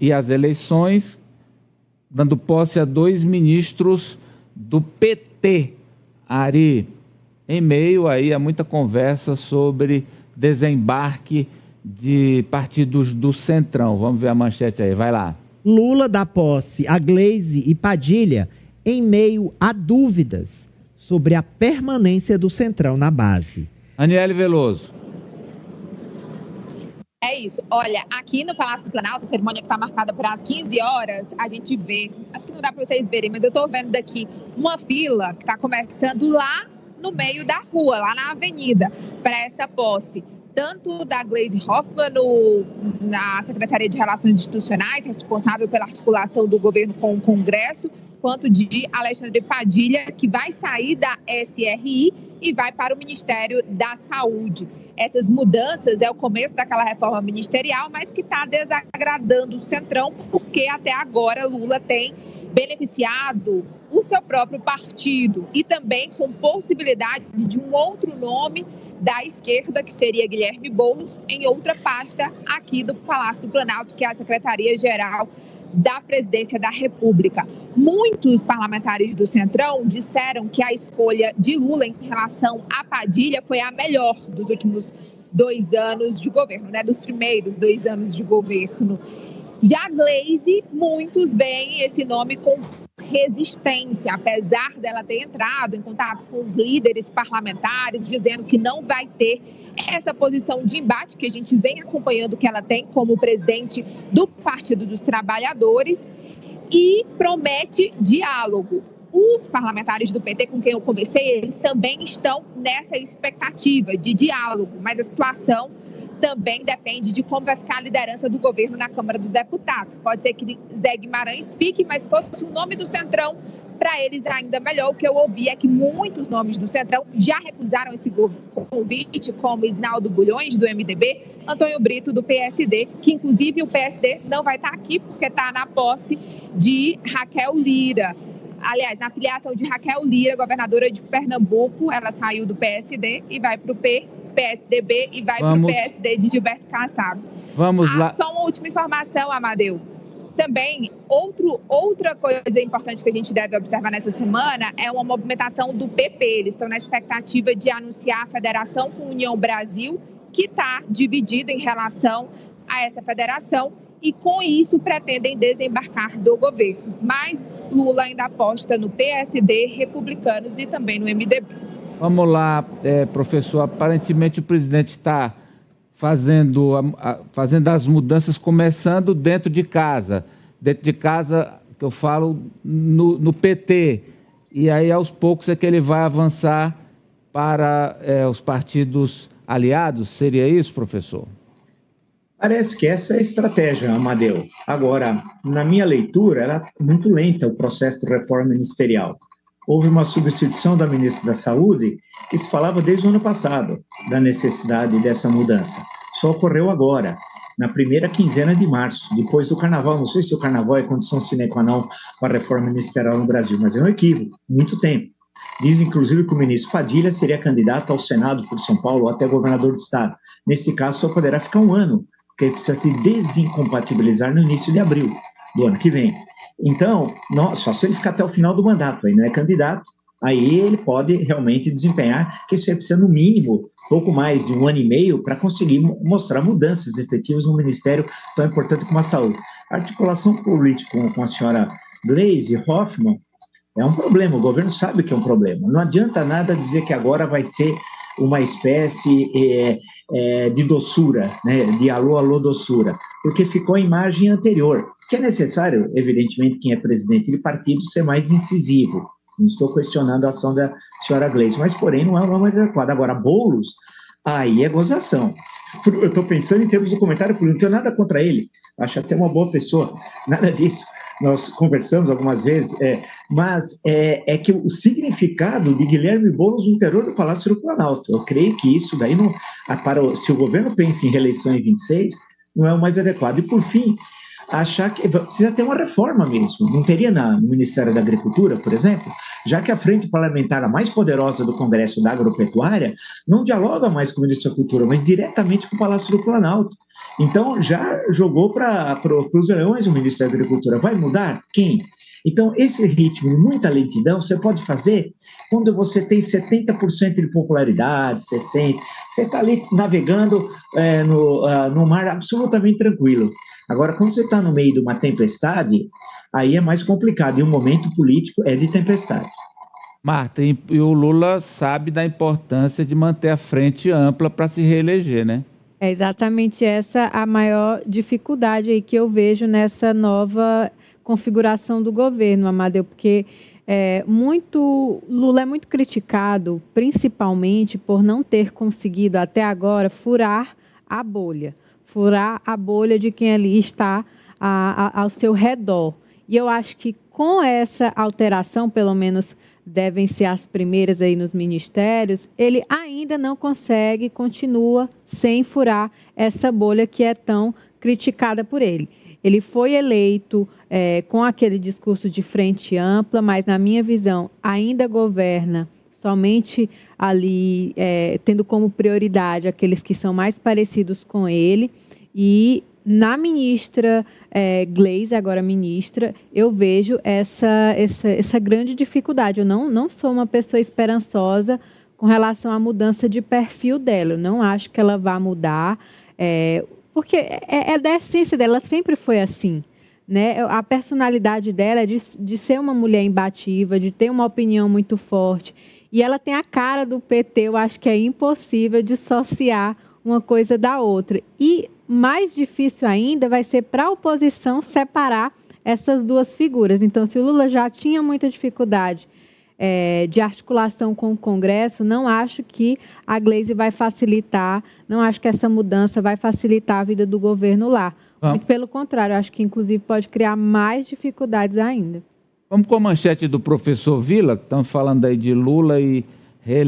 e as eleições, dando posse a 2 ministros do PT, Ari, em meio aí a muita conversa sobre desembarque de partidos do Centrão. Vamos ver a manchete aí, vai lá. Lula dá posse a Gleisi e Padilha em meio a dúvidas sobre a permanência do Centrão na base. Aniele Veloso. É isso. Olha, aqui no Palácio do Planalto, a cerimônia que está marcada para as 15 horas, a gente vê, acho que não dá para vocês verem, mas eu estou vendo daqui uma fila que está começando lá no meio da rua, lá na avenida, para essa posse. Tanto da Gleisi Hoffmann na Secretaria de Relações Institucionais, responsável pela articulação do governo com o Congresso, quanto de Alexandre Padilha, que vai sair da SRI e vai para o Ministério da Saúde. Essas mudanças é o começo daquela reforma ministerial, mas que está desagradando o Centrão, porque até agora Lula tem beneficiado o seu próprio partido e também com possibilidade de um outro nome da esquerda, que seria Guilherme Boulos, em outra pasta aqui do Palácio do Planalto, que é a Secretaria-Geral da Presidência da República. Muitos parlamentares do Centrão disseram que a escolha de Lula em relação a Padilha foi a melhor dos últimos 2 anos de governo, né? Dos primeiros 2 anos de governo. Já Gleisi, muitos veem esse nome com resistência, apesar dela ter entrado em contato com os líderes parlamentares, dizendo que não vai ter essa posição de embate que a gente vem acompanhando que ela tem como presidente do Partido dos Trabalhadores, e promete diálogo. Os parlamentares do PT com quem eu conversei, eles também estão nessa expectativa de diálogo, mas a situação também depende de como vai ficar a liderança do governo na Câmara dos Deputados. Pode ser que Zé Guimarães fique, mas se fosse o nome do Centrão, para eles ainda melhor. O que eu ouvi é que muitos nomes do Centrão já recusaram esse convite, como Isnaldo Bulhões, do MDB, Antônio Brito, do PSD, que inclusive o PSD não vai estar aqui porque está na posse de Raquel Lira. Aliás, na filiação de Raquel Lira, governadora de Pernambuco, ela saiu do PSD e vai para o PSDB e vai para o PSD de Gilberto Kassab. Vamos lá. Só uma última informação, Amadeu. Também, outra coisa importante que a gente deve observar nessa semana é uma movimentação do PP. Eles estão na expectativa de anunciar a federação com União Brasil, que está dividida em relação a essa federação, e com isso pretendem desembarcar do governo. Mas Lula ainda aposta no PSD, Republicanos e também no MDB. Vamos lá, professor. Aparentemente o presidente está fazendo as mudanças começando dentro de casa. Dentro de casa, que eu falo, no PT. E aí, aos poucos, é que ele vai avançar para os partidos aliados. Seria isso, professor? Parece que essa é a estratégia, Amadeu. Agora, na minha leitura, era muito lenta o processo de reforma ministerial. Houve uma substituição da ministra da Saúde que se falava desde o ano passado da necessidade dessa mudança. Só ocorreu agora, na primeira quinzena de março, depois do Carnaval. Não sei se o Carnaval é condição sine qua non para a reforma ministerial no Brasil, mas é um equívoco, muito tempo. Diz, inclusive, que o ministro Padilha seria candidato ao Senado por São Paulo ou até governador do estado. Nesse caso, só poderá ficar 1 ano, porque ele precisa se desincompatibilizar no início de abril do ano que vem. Então, só se ele ficar até o final do mandato, aí não é candidato, aí ele pode realmente desempenhar, que isso aí precisa, no mínimo, pouco mais de 1 ano e meio para conseguir mostrar mudanças efetivas no ministério tão importante como a saúde. A articulação política com a senhora Gleisi Hoffmann é um problema, o governo sabe que é um problema. Não adianta nada dizer que agora vai ser uma espécie de doçura, né, de alô doçura, porque ficou a imagem anterior, que é necessário, evidentemente, quem é presidente de partido ser mais incisivo. Não estou questionando a ação da senhora Gleisi, mas, porém, não é uma mais adequada. Agora, Boulos, aí é gozação. Eu estou pensando em termos do comentário político, não tenho nada contra ele, acho até uma boa pessoa, nada disso. Nós conversamos algumas vezes, mas é que o significado de Guilherme Boulos no interior do Palácio do Planalto, eu creio que isso daí, se o governo pensa em reeleição em 26, não é o mais adequado. E, por fim, achar que precisa ter uma reforma mesmo. Não teria no Ministério da Agricultura, por exemplo, já que a frente parlamentar, a mais poderosa do Congresso da Agropecuária, não dialoga mais com o Ministério da Cultura, mas diretamente com o Palácio do Planalto. Então, já jogou para os leões o ministro da Agricultura. Vai mudar? Quem? Então, esse ritmo, muita lentidão, você pode fazer quando você tem 70% de popularidade, 60%. Você está ali navegando no mar absolutamente tranquilo. Agora, quando você está no meio de uma tempestade, aí é mais complicado. E o momento político é de tempestade. Marta, e o Lula sabe da importância de manter a frente ampla para se reeleger, né? É exatamente essa a maior dificuldade aí que eu vejo nessa nova configuração do governo, Amadeu, porque Lula é muito criticado, principalmente por não ter conseguido até agora furar a bolha de quem ali está ao seu redor. E eu acho que com essa alteração, pelo menos devem ser as primeiras aí nos ministérios, ele ainda não consegue, continua sem furar essa bolha que é tão criticada por ele. Ele foi eleito com aquele discurso de frente ampla, mas, na minha visão, ainda governa somente ali, tendo como prioridade aqueles que são mais parecidos com ele. E na ministra Gleisi, agora ministra, eu vejo essa grande dificuldade. Eu não sou uma pessoa esperançosa com relação à mudança de perfil dela. Eu não acho que ela vá mudar, porque é da essência dela, ela sempre foi assim, né? A personalidade dela é de ser uma mulher imbatível, de ter uma opinião muito forte. E ela tem a cara do PT, eu acho que é impossível dissociar uma coisa da outra. E mais difícil ainda vai ser para a oposição separar essas duas figuras. Então, se o Lula já tinha muita dificuldade de articulação com o Congresso, não acho que a Gleisi vai facilitar, não acho que essa mudança vai facilitar a vida do governo lá. Muito pelo contrário, acho que inclusive pode criar mais dificuldades ainda. Vamos com a manchete do professor Vila, que estamos falando aí de Lula e reeleição.